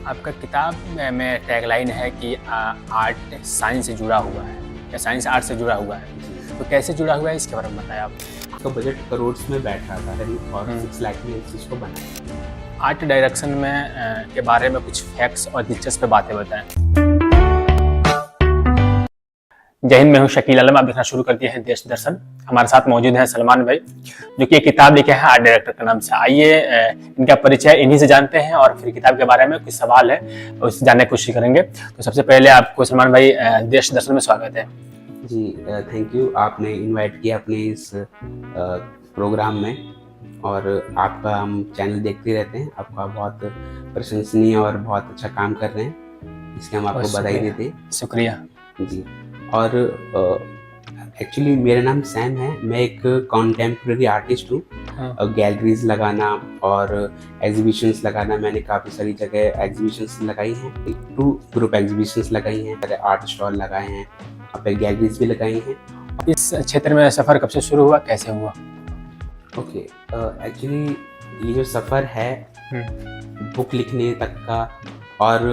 आपका किताब में टैगलाइन है कि आर्ट साइंस से जुड़ा हुआ है या साइंस आर्ट से जुड़ा हुआ है, तो कैसे जुड़ा हुआ है इसके बारे में बताएं आप। तो बजट करोड़ में बैठ रहा था करीब और 6 लाख में इस चीज़ को बनाया। आर्ट डायरेक्शन में के बारे में कुछ फैक्ट्स और दिलचस्प बातें बताएं। जय हिंद, मैं हूं शकील आलम। आप देखना शुरू कर दिए हैं देश दर्शन। हमारे साथ मौजूद हैं सलमान भाई, जो कि एक किताब लिखे हैं आर्ट डायरेक्टर के नाम से। आइए इनका परिचय इन्हीं से जानते हैं और फिर किताब के बारे में कुछ सवाल है उससे जानने की कोशिश करेंगे। तो सबसे पहले आपको सलमान भाई देश दर्शन में स्वागत है। जी थैंक यू, आपने इनवाइट किया अपने इस प्रोग्राम में और आपका हम चैनल देखते रहते हैं। आपका बहुत प्रशंसनीय और बहुत अच्छा काम कर रहे हैं, इसके हम आपको बधाई देते हैं। शुक्रिया जी। और एक्चुअली मेरा नाम सैम है, मैं एक कॉन्टेम्प्रेरी आर्टिस्ट हूँ। गैलरीज लगाना और एग्जीबिशंस लगाना, मैंने काफ़ी सारी जगह एग्जीबिशंस लगाई हैं। 2 ग्रुप एग्जीबिशंस लगाई हैं, आर्ट स्टॉल लगाए हैं, पे गैलरीज भी लगाई हैं। इस क्षेत्र में सफ़र कब से शुरू हुआ, कैसे हुआ? ओके, एक्चुअली ये जो सफ़र है बुक लिखने तक का और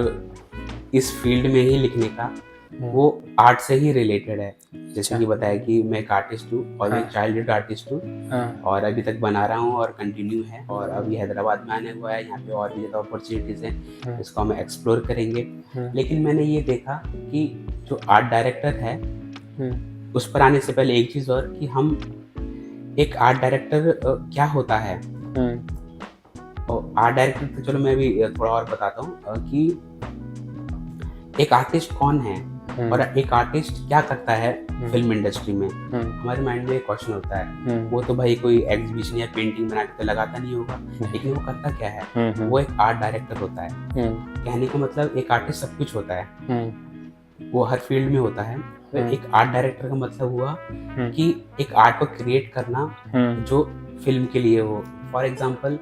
इस फील्ड में ही लिखने का, वो आर्ट से ही रिलेटेड है। जैसे कि बताया कि मैं एक आर्टिस्ट हूँ और एक चाइल्डहुड आर्टिस्ट हूँ और अभी तक बना रहा हूँ और कंटिन्यू है। और अभी हैदराबाद में आने हुआ है, यहाँ पे और भी ज़्यादा अपॉर्चुनिटीज़ हैं, इसको हम एक्सप्लोर करेंगे। लेकिन मैंने ये देखा कि जो आर्ट डायरेक्टर है उस पर आने से पहले एक चीज़ और, कि हम एक आर्ट डायरेक्टर क्या होता है। और आर्ट डायरेक्टर तो चलो मैं भी थोड़ा और बताता हूँ कि एक आर्टिस्ट कौन है और एक आर्टिस्ट क्या करता है फिल्म इंडस्ट्री में। हमारे माइंड में एक क्वेश्चन होता है, वो तो भाई कोई एग्जीबिशन या पेंटिंग बना के तो लगाता नहीं होगा, लेकिन वो करता क्या है? वो एक आर्ट डायरेक्टर होता है। कहने का मतलब एक आर्टिस्ट सब कुछ होता है, वो हर फील्ड में होता है। तो एक आर्ट डायरेक्टर का मतलब हुआ कि एक आर्ट को क्रिएट करना जो फिल्म के लिए हो। फॉर एग्जाम्पल,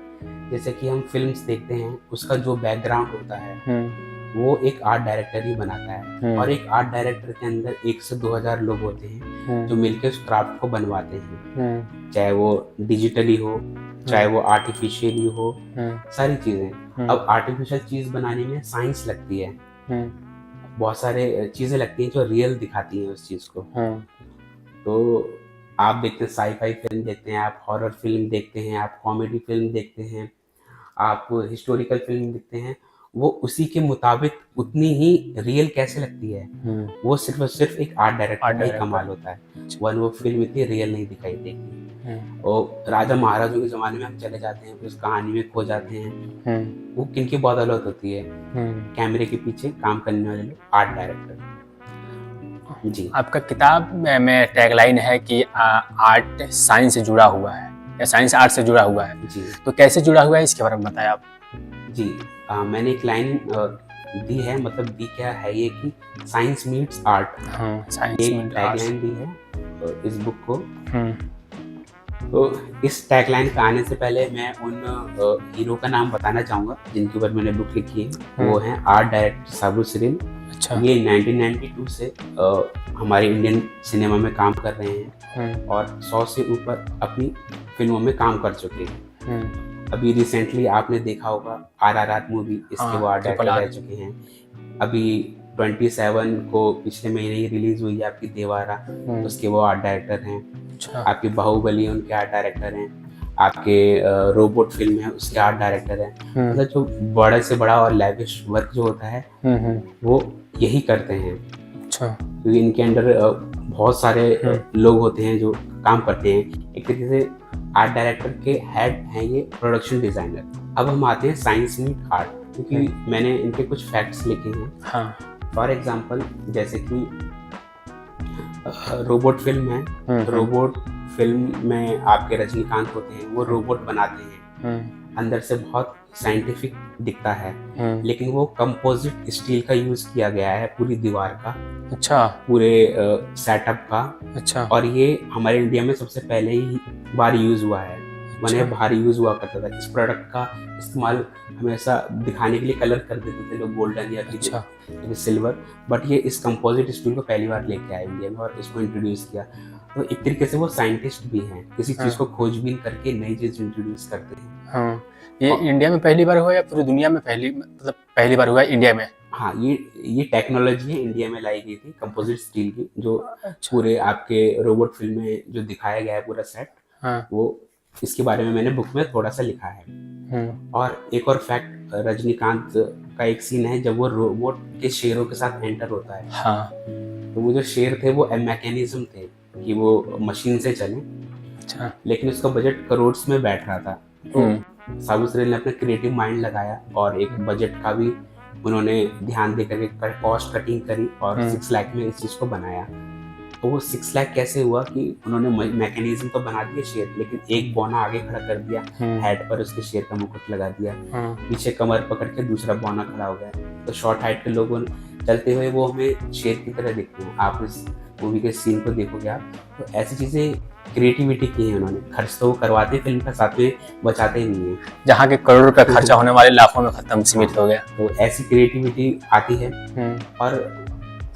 जैसे कि हम फिल्म्स देखते हैं, उसका जो बैकग्राउंड होता है वो एक आर्ट डायरेक्टर ही बनाता है। और एक आर्ट डायरेक्टर के अंदर 1 से 2 हज़ार लोग होते हैं जो मिलकर उस क्राफ्ट को बनवाते हैं, चाहे वो डिजिटली हो, चाहे वो आर्टिफिशियली हो, सारी चीज़ें। अब आर्टिफिशियल चीज़ बनाने में साइंस लगती है, बहुत सारे चीज़ें लगती हैं जो रियल दिखाती हैं उस चीज़ को। तो आप देखते हैं साई-फाई फिल्म देखते हैं, आप हॉरर फिल्म देखते हैं, आप कॉमेडी फिल्म देखते हैं, आप हिस्टोरिकल फिल्म देखते हैं, वो उसी के मुताबिक उतनी ही रियल कैसे लगती है, वो सिर्फ और सिर्फ एक आर्ट डायरेक्टर का ही कमाल होता है। वन वो फिल्म इतनी रियल नहीं दिखाई देगी। और राजा महाराजों के ज़माने में हम चले जाते हैं, उस कहानी में खो जाते हैं। वो किनकी बदौलत होती है? कैमरे के पीछे काम करने वाले लोग, आर्ट डायरेक्टर। जी। आपका किताब में टैगलाइन है कि आर्ट साइंस से जुड़ा हुआ है या साइंस आर्ट से जुड़ा हुआ है। जी। तो कैसे जुड़ा हुआ है इसके बारे में बताएं आप। जी, मैंने एक लाइन दी है, मतलब दी क्या है ये कि साइंस मीट्स आर्ट। एक टैगलाइन दी है इस बुक को। तो इस टैगलाइन पे आने से पहले मैं उन हीरो का नाम बताना चाहूँगा जिनके ऊपर मैंने बुक लिखी है। वो हैं आर्ट डायरेक्टर साबू सिरिल। अच्छा। ये 1992 से हमारे इंडियन सिनेमा में काम कर रहे हैं और 100 से ऊपर अपनी फिल्मों में काम कर चुके हैं। अभी रिसेंटली आपने देखा होगा RRR मूवी, इसके वो आर्ट डायरेक्टर रह चुके हैं। अभी 27 को पिछले महीने ही रिलीज हुई है आपकी देवारा, उसके वो आर्ट डायरेक्टर हैं। अच्छा। आपकी बाहुबली, उनके आर्ट डायरेक्टर हैं। आपके रोबोट फिल्म है, उसके आर्ट डायरेक्टर हैं। मतलब जो बड़े से बड़ा और लैविश वर्क जो होता है वो यही करते हैं। अच्छा। क्योंकि इनके अंडर बहुत सारे लोग होते हैं जो काम करते हैं। एक तरीके से आर्ट डायरेक्टर के हेड हैं ये प्रोडक्शन डिजाइनर। अब हम आते हैं साइंस मीट आर्ट, क्योंकि मैंने इनके कुछ फैक्ट्स लिखे हैं। फॉर एग्जांपल, जैसे कि रोबोट फिल्म है, रोबोट फिल्म में आपके रजनीकांत होते हैं, वो रोबोट बनाते हैं, अंदर से बहुत साइंटिफिक दिखता है, लेकिन वो कंपोजिट स्टील का यूज किया गया है पूरी दीवार का। अच्छा। पूरे सेटअप का। अच्छा। और ये हमारे इंडिया में सबसे पहले ही बार यूज हुआ है। मैंने भारी यूज हुआ करता था। इस प्रोडक्ट का इस्तेमाल हमेशा दिखाने के लिए कलर कर देते थे लोग, गोल्डन या फिर सिल्वर, बट ये इस कंपोजिट स्टील को पहली बार लेके आए इंडिया में और इसको इंट्रोड्यूस किया। तो एक तरीके से वो साइंटिस्ट भी हैं, किसी चीज को खोजबीन करके नई चीज इंट्रोड्यूस करते हैं। ये इंडिया में पहली बार हुआ या पूरी दुनिया में पहली बार हुआ है इंडिया में? हाँ, ये टेक्नोलॉजी है इंडिया में लाई गई थी, कंपोजिट स्टील की, जो पूरे आपके रोबोट फिल्म में जो दिखाया गया है पूरा सेट, हाँ। वो इसके बारे में मैंने बुक में थोड़ा सा लिखा है। और एक और फैक्ट, रजनीकांत का एक सीन है जब वो रोबोट के शेरों के साथ एंटर होता है। हाँ। तो वो जो शेर थे वो मैकेनिज्म थे कि वो मशीन से चले। अच्छा। लेकिन उसका बजट करोड़ में बैठ रहा था, तो साबु सुरेल ने अपना क्रिएटिव माइंड लगाया और एक बजट का भी उन्होंने ध्यान दे करके कॉस्ट कटिंग करी और 6 लाख में इस चीज़ को बनाया। तो वो 6 लाख कैसे हुआ कि उन्होंने मैकेनिज्म तो बना दिया शेर, लेकिन एक बौना आगे खड़ा कर दिया, हेड पर उसके शेर का मुकुट लगा दिया, पीछे कमर पकड़ के दूसरा बौना खड़ा हो गया। तो शॉर्ट हाइट के लोग चलते हुए वो हमें शेर की तरह दिखते हैं। आप इस मूवी के सीन को देखोगे आप, तो ऐसी चीज़ें क्रिएटिविटी की है उन्होंने। खर्च तो वो करवाते फिल्म का, साथ में बचाते ही नहीं है। जहाँ के करोड़ रुपए खर्चा होने वाले लाखों में खत्म, सीमित हो गया। तो ऐसी क्रिएटिविटी आती है। और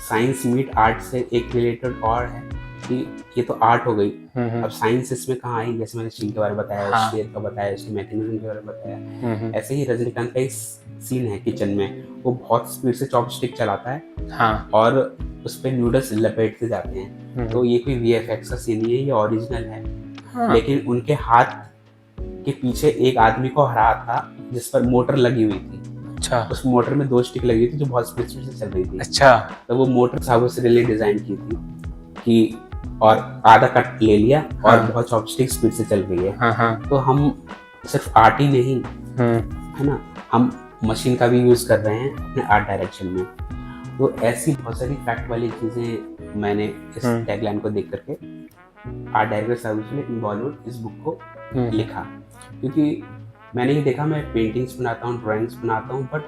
साइंस मीट आर्ट से एक रिलेटेड और है कि ये तो आर्ट हो गई, अब साइंस इसमें कहाँ आई? जैसे मैंने चीन के बारे में बताया, हाँ। शेर का बताया, उसके मैकेनिज्म के बारे में बताया। ऐसे ही रजनीकांत का एक सीन है किचन में, वो बहुत स्पीड से चॉपस्टिक चलाता है। हाँ। और उस पर नूडल्स लपेटते जाते हैं। तो ये कोई वीएफएक्स का सीन नहीं है, ये ओरिजिनल है। हाँ। लेकिन उनके हाथ के पीछे एक आदमी को हरा था जिस पर मोटर लगी हुई थी। अच्छा। उस मोटर में 2 स्टिक लगी हुई थी जो बहुत स्पीड से चल रही थी। अच्छा। तो वो मोटर साबु सुरेल ने डिजाइन की थी कि, और आधा कट ले लिया और बहुत चॉपस्टिक स्पीड से चल रही है। तो हम सिर्फ आर्ट ही नहीं है ना, हम मशीन का भी यूज कर रहे हैं अपने आर्ट डायरेक्शन में। तो ऐसी बहुत सारी फैक्ट वाली चीजें मैंने इस टैगलाइन को देख करके आर्ट डायरेक्टर साबु सुरेल इन बॉलीवुड इस बुक को लिखा। क्योंकि मैंने ये देखा, मैं पेंटिंग्स बनाता हूँ, ड्राइंग्स बनाता हूँ, बट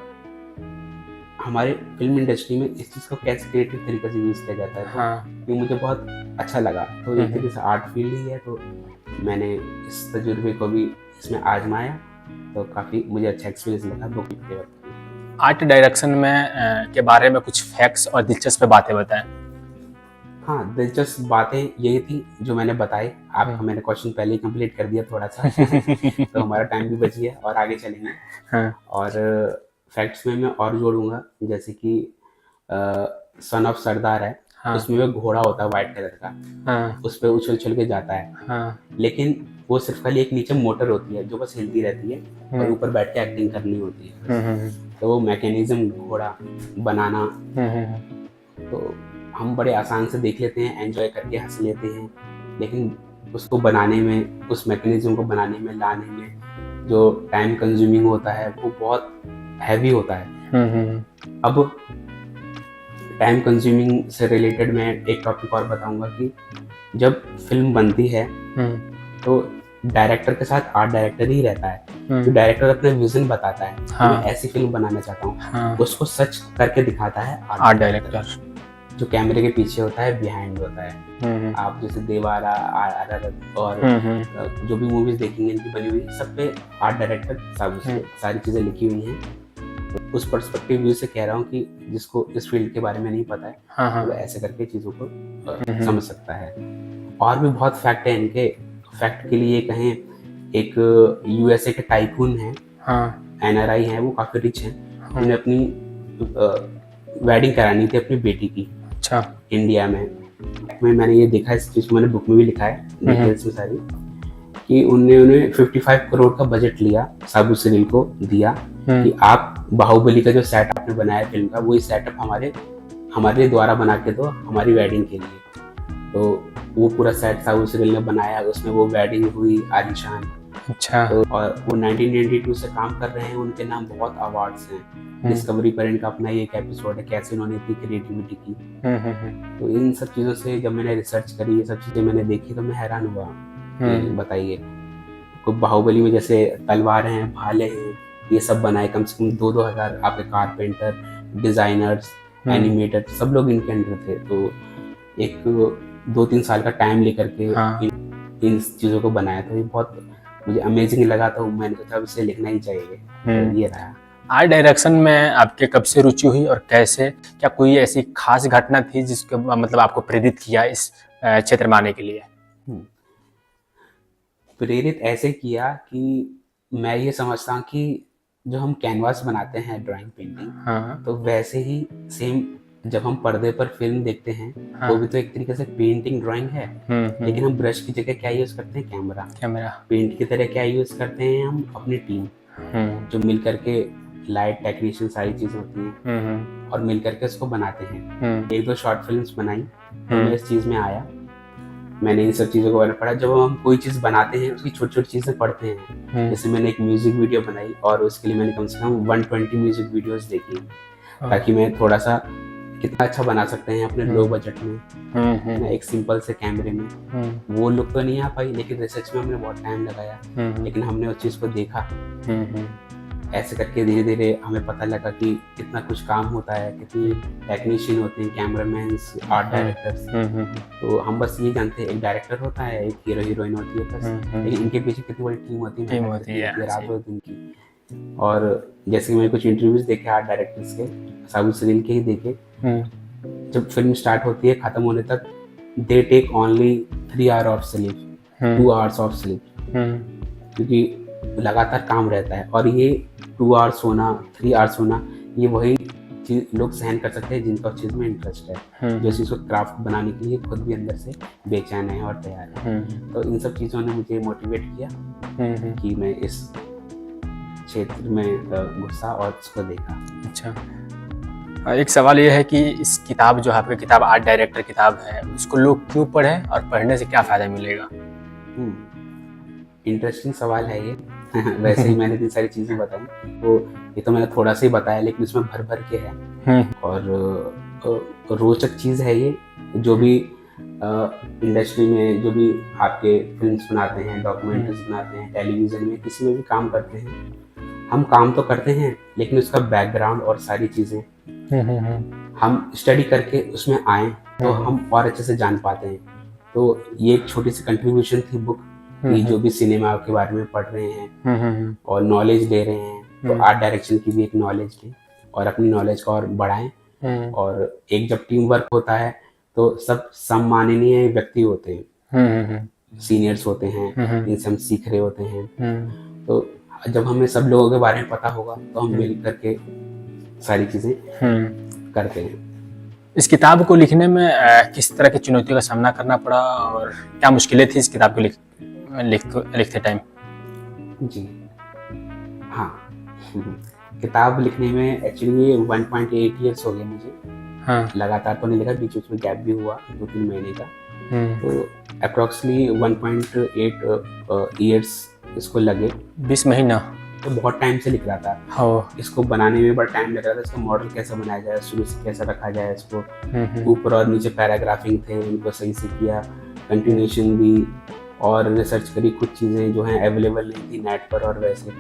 हमारे फिल्म इंडस्ट्री में इस चीज़ को कैसे क्रिएटिव तरीके से यूज किया जाता है। हाँ। तो ये मुझे बहुत अच्छा लगा। तो एक तरीके से आर्ट फील्ड ही है, तो मैंने इस तजुर्बे को भी इसमें आजमाया, तो काफ़ी मुझे अच्छा एक्सपीरियंस लगा बुक लिखते वक्त। आर्ट डायरेक्शन में के बारे में कुछ फैक्ट्स और दिलचस्प बातें बताएं। हाँ, दिलचस्प बातें यही थी जो मैंने बताई। आपका मैंने क्वेश्चन पहले ही कंप्लीट कर दिया थोड़ा सा तो हमारा टाइम भी बच गया और आगे चलेंगे। हाँ। और फैक्ट्स में मैं और जोड़ूंगा, जैसे कि सन ऑफ सरदार है। हाँ। उसमें वो घोड़ा होता है व्हाइट कलर का। हाँ। उस पर उछल उछल के जाता है। हाँ। लेकिन वो सिर्फ खाली एक नीचे मोटर होती है जो बस हिलती रहती है और ऊपर बैठ के एक्टिंग करनी होती है। तो वो मैकेनिज्म घोड़ा बनाना तो हम बड़े आसान से देख लेते हैं, एंजॉय करके हंस लेते हैं, लेकिन उसको बनाने में, उस मैकेनिज्म को बनाने में, लाने में जो टाइम कंज्यूमिंग होता है वो बहुत हैवी होता है। अब टाइम कंज्यूमिंग से रिलेटेड मैं एक टॉपिक और बताऊंगा कि जब फिल्म बनती है तो डायरेक्टर के साथ आर्ट डायरेक्टर ही रहता है। जो डायरेक्टर अपना विजन बताता है, हाँ। मैं ऐसी फिल्म बनाना चाहता हूँ, हाँ। उसको सच करके दिखाता है आर्ट डायरेक्टर, जो कैमरे के पीछे होता है, बिहाइंड होता है। आप जैसे देवारा, आरआरआर और जो भी मूवीज देखेंगे इनकी बनी हुई, सब पे आर्ट डायरेक्टर सारी चीजें लिखी हुई हैं। तो उस पर्सपेक्टिव व्यू से कह रहा हूँ कि जिसको इस फील्ड के बारे में नहीं पता है, हाँ। तो ऐसे करके चीजों को समझ सकता है। और भी बहुत फैक्ट है इनके। फैक्ट के लिए कहें, एक यूएसए के टाइकून हैं, हाँ। एनआरआई हैं, वो काफी रिच हैं। हाँ। उन्हें अपनी वेडिंग करानी थी अपनी बेटी की। अच्छा। इंडिया में मैंने ये देखा, इस चीज को मैंने बुक में भी लिखा है डिटेल्स में सारी, कि उन्हें 55 करोड़ का बजट लिया, साबु सुरेल को दिया कि आप बाहुबली का जो सेट आपने बनाया फिल्म का, वही सेटअप हमारे द्वारा बना के दो हमारी वेडिंग के लिए। तो वो पूरा सेट साबु सुरेल ने बनाया, उसमें वो वेडिंग हुई आलीशान। अच्छा। तो और वो 1992 से काम कर रहे हैं, उनके नाम बहुत अवार्ड्स हैं। डिस्कवरी पर इनका अपना एक एपिसोड है, कैसे उन्होंने इतनी क्रिएटिविटी की। तो इन सब चीज़ों से जब मैंने रिसर्च करी, ये सब चीज़ें मैंने देखी, तो मैं हैरान हुआ। बताइए, को बाहुबली में जैसे तलवारें हैं, भाले हैं, ये सब बनाए कम से कम 2-2 हज़ार आपके कारपेंटर, डिजाइनर्स, एनिमेटर, सब लोग इनके अंडर थे। तो एक 2-3 साल का टाइम लेकर के इन चीज़ों को बनाया। तो ये बहुत मुझे अमेजिंग लगा, तो मैंने सोचा इसे लिखना ही चाहिए। तो ये रहा। आर्ट डायरेक्शन में आपके कब से रुचि हुई और कैसे? क्या कोई ऐसी खास घटना थी जिसके मतलब आपको प्रेरित किया इस क्षेत्र में आने के लिए? प्रेरित ऐसे किया कि मैं ये समझता हूँ कि जो हम कैनवास बनाते हैं ड्राइंग पेंटिंग, हाँ तो वैसे ही सेम जब हम पर्दे पर फिल्म देखते हैं हाँ वो भी तो एक तरीके से पेंटिंग ड्राइंग है। लेकिन हम ब्रश की जगह क्या यूज करते हैं, कैमरा। कैमरा। पेंट की तरह क्या यूज करते हैं हम, अपनी टीम जो मिल करके, लाइट टेक्नीशियन सारी चीजें होती हैं और मिल करके उसको बनाते हैं। एक दो शॉर्ट फिल्म्स बनाई तो मैं इस चीज में आया, मैंने इन सब चीज़ों के बारे में पढ़ा। जब हम कोई चीज़ बनाते हैं उसकी छोटी छोटी चीज़ें पढ़ते हैं। जैसे मैंने एक म्यूजिक वीडियो बनाई और उसके लिए मैंने कम से कम 120 म्यूजिक वीडियोस देखी, ताकि मैं थोड़ा सा कितना अच्छा बना सकते हैं अपने लो बजट में, ना एक सिंपल से कैमरे में। वो लुक तो नहीं आ पाई, लेकिन रिसर्च में हमने बहुत टाइम लगाया, लेकिन हमने उस चीज़ को देखा। ऐसे करके धीरे धीरे हमें पता लगा कि कितना कुछ काम होता है, कितनी टेक्नीशियन होते हैं, कैमरामैन, आर्ट डायरेक्टर्स। तो हम बस ये जानते हैं एक डायरेक्टर होता है, एक हीरो हीरोइन होती है बस, लेकिन इनके पीछे कितनी बड़ी टीम होती है, रातों दिन की। और जैसे कि मैंने कुछ इंटरव्यूज देखे आर्ट डायरेक्टर्स के, साबु सलील के ही देखे, जब फिल्म स्टार्ट होती है खत्म होने तक they take only 3 hour of sleep, 2 hours of sleep, क्योंकि लगातार काम रहता है। और ये 2 आवर्स सोना, 3 आवर्स सोना, ये वही चीज लोग सहन कर सकते हैं जिनका उस चीज में इंटरेस्ट है, जो चीज को क्राफ्ट बनाने के लिए खुद भी अंदर से बेचैन है और तैयार है। तो इन सब चीजों ने मुझे मोटिवेट किया कि मैं इस क्षेत्र में घुसा और इसको देखा। अच्छा, एक सवाल ये है कि इस किताब जो आपकी किताब आर्ट डायरेक्टर किताब है, उसको लोग क्यों पढ़ें और पढ़ने से क्या फायदा मिलेगा? इंटरेस्टिंग सवाल है ये। वैसे ही मैंने इतनी सारी चीजें बताई, तो ये तो मैंने थोड़ा सा ही बताया, लेकिन इसमें भर भर के है। और रोचक चीज है ये। जो भी इंडस्ट्री में जो भी आपके फिल्म्स बनाते हैं, डॉक्यूमेंट्रीज बनाते हैं, टेलीविजन में किसी में भी काम करते हैं, हम काम तो करते हैं, लेकिन उसका बैकग्राउंड और सारी चीजें हम स्टडी करके उसमें आए तो हम और अच्छे से जान पाते हैं। तो ये एक छोटी सी कंट्रीब्यूशन थी बुक कि जो भी सिनेमा के बारे में पढ़ रहे हैं और नॉलेज ले रहे हैं, तो आर्ट डायरेक्शन की भी एक नॉलेज लें और अपनी नॉलेज को और बढ़ाएं। और एक जब टीम वर्क होता है तो सब सम्माननीय व्यक्ति होते हैं, सीनियर्स होते हैं, इनसे हम सीख रहे होते हैं। तो जब हमें सब लोगों के बारे में पता होगा तो हम मिल करके सारी चीजें करते हैं। इस किताब को लिखने में किस तरह की चुनौतियों का सामना करना पड़ा और क्या मुश्किलें थी इस किताब को लिखते टाइम? जी हाँ, किताब लिखने में एक्चुअली ये 1.8 ईयर्स हो गए मुझे। हाँ। लगातार तो नहीं लिखा, बीच बीच में गैप भी हुआ 2-3 महीने का। तो अप्रोक्सीमेटली 1.8 ईयर्स इसको लगे। 20 महीना तो बहुत टाइम से लिख रहा था। इसको बनाने में बड़ा टाइम लग रहा था, इसका मॉडल कैसे बनाया जाए, शुरू से कैसे रखा जाए इसको, ऊपर और नीचे पैराग्राफिंग थे उनको सही से किया, कंटिन्यूएशन भी, और रिसर्च करी, कुछ चीज़ें जो हैं अवेलेबल नहीं थी नेट पर और वैसे,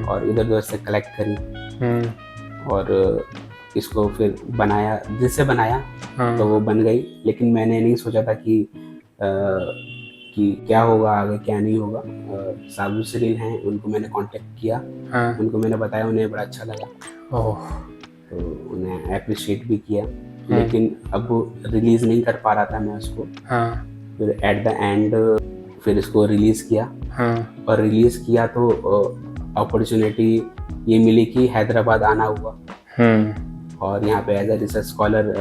और इधर उधर से कलेक्ट करी और इसको फिर बनाया, जिससे बनाया तो वो बन गई। लेकिन मैंने नहीं सोचा था कि क्या होगा आगे, क्या नहीं होगा। साबु सलील हैं, उनको मैंने कांटेक्ट किया, उनको मैंने बताया, उन्हें बड़ा अच्छा लगा, तो उन्हें अप्रिशिएट भी किया। लेकिन अब रिलीज नहीं कर पा रहा था मैं उसको। फिर एट द एंड फिर इसको रिलीज किया, और रिलीज किया तो अपॉर्चुनिटी ये मिली कि हैदराबाद आना हुआ, और यहाँ पे as a research scholar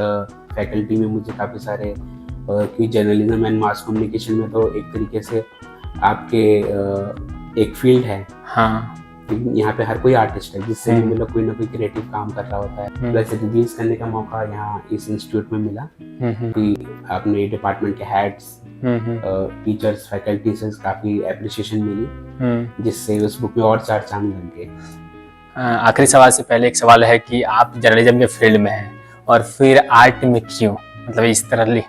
faculty में मुझे काफ़ी सारे, क्योंकि जर्नलिज्म एंड मास कम्युनिकेशन में तो एक तरीके से आपके एक फील्ड है। यहाँ पे हर कोई आर्टिस्ट है, जिससे भी मतलब कोई ना कोई क्रिएटिव काम कर रहा होता है। प्लस रिव्यूज करने का मौका यहाँ इस इंस्टीट्यूट में मिला कि अपने डिपार्टमेंट के हेड्स, टीचर्स, फैकल्टी से काफ़ी एप्रिसिएशन मिली, जिससे उस बुक में और 4 चांद लग गए। आखिरी सवाल से पहले एक सवाल है कि आप जर्नलिज्म के फील्ड में हैं और फिर आर्ट में क्यों, मतलब इस तरह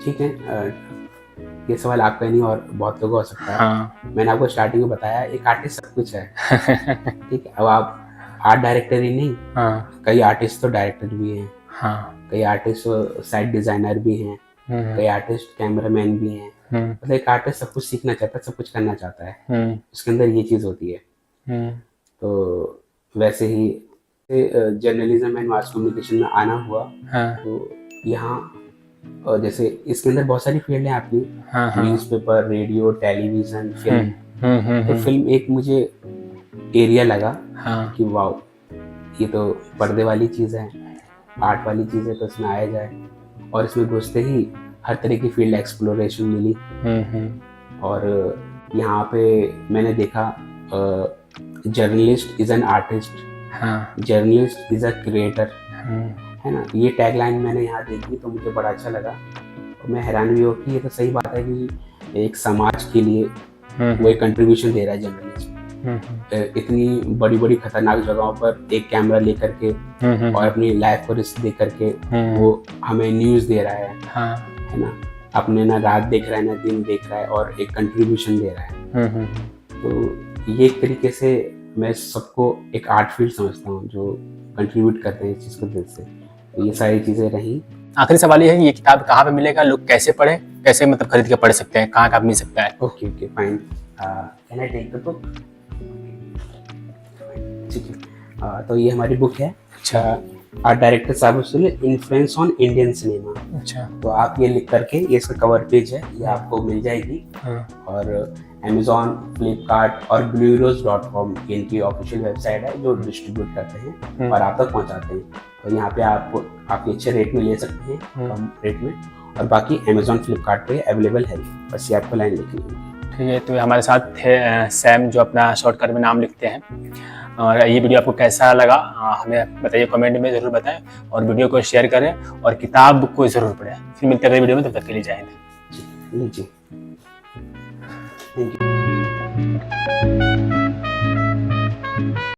ठीक है, ये सवाल आपका नहीं और बहुत लोगों हो सकता है। मैंने आपको स्टार्टिंग में बताया एक आर्टिस्ट सब कुछ है। ठीक है, अब आप आर्ट डायरेक्टर ही नहीं, कई आर्टिस्ट तो डायरेक्टर भी हैं, कई आर्टिस्ट साइड डिजाइनर भी हैं, कई आर्टिस्ट कैमरामैन भी हैं। मतलब एक आर्टिस्ट सब कुछ सीखना चाहता है, सब कुछ करना चाहता है, उसके अंदर ये चीज होती है। तो वैसे ही जर्नलिज्म एंड मास कम्युनिकेशन में आना हुआ। तो यहाँ जैसे इसके अंदर बहुत सारी फील्ड है आपकी, न्यूज़पेपर, रेडियो, टेलीविजन, फिल्म, तो फिल्म एक मुझे एरिया लगा हाँ कि वाओ, ये तो पर्दे वाली चीज़ है, आर्ट वाली चीज़ है, तो इसमें आया जाए। और इसमें घुसते ही हर तरह की फील्ड एक्सप्लोरेशन मिली। और यहाँ पे मैंने देखा जर्नलिस्ट इज एन आर्टिस्ट, हाँ जर्नलिस्ट इज अ क्रिएटर, है ना। ये टैगलाइन मैंने यहाँ देखी तो मुझे बड़ा अच्छा लगा। और मैं हैरान भी हो कि ये तो सही बात है कि एक समाज के लिए वो एक कंट्रीब्यूशन दे रहा है जर्नलिस्ट। इतनी बड़ी बड़ी खतरनाक जगहों पर एक कैमरा लेकर के और अपनी लाइफ को रिस्क दे करके वो हमें न्यूज़ दे रहा है ना। अपने ना रात देख रहा है ना दिन देख रहा है और एक कंट्रीब्यूशन दे रहा है। तो ये एक तरीके से मैं सबको एक आर्ट फील्ड समझता हूँ जो कंट्रीब्यूट करते हैं इस चीज़ को दिल से। तो ये सारी चीज़ें रहीं। आखिरी सवाल ये है, ये किताब कहाँ पे मिलेगा, लोग कैसे पढ़े, कैसे मतलब खरीद के पढ़ सकते हैं, कहाँ मिल सकता है? Okay fine, can I take the book? ठीक है, तो ये हमारी बुक है। अच्छा, डायरेक्टर साहब उसने इन्फ्लुएंस ऑन इंडियन सिनेमा। अच्छा, तो आप ये लिख करके, ये इसका कवर पेज है, ये आपको मिल जाएगी। और अमेजोन, फ्लिपकार्ट और blueros.com इनकी ऑफिशियल वेबसाइट है जो डिस्ट्रीब्यूट करते हैं और आप तक पहुंचाते हैं। तो यहाँ पे आप काफ़ी अच्छे रेट में ले सकते हैं, कम रेट में। और बाकी अमेजोन, फ्लिपकार्ट पे अवेलेबल है, बस ये आपको लाइन लिखनी होगी। ठीक है। तो हमारे साथ थे सैम, जो अपना शॉर्टकट में नाम लिखते हैं। और ये वीडियो आपको कैसा लगा हमें बताइए, कमेंट में ज़रूर बताएं और वीडियो को शेयर करें और किताब को ज़रूर पढ़ें। फिर मिलते हैं अगले वीडियो में, तब तक के लिए जय हिंद। जी, थैंक यू।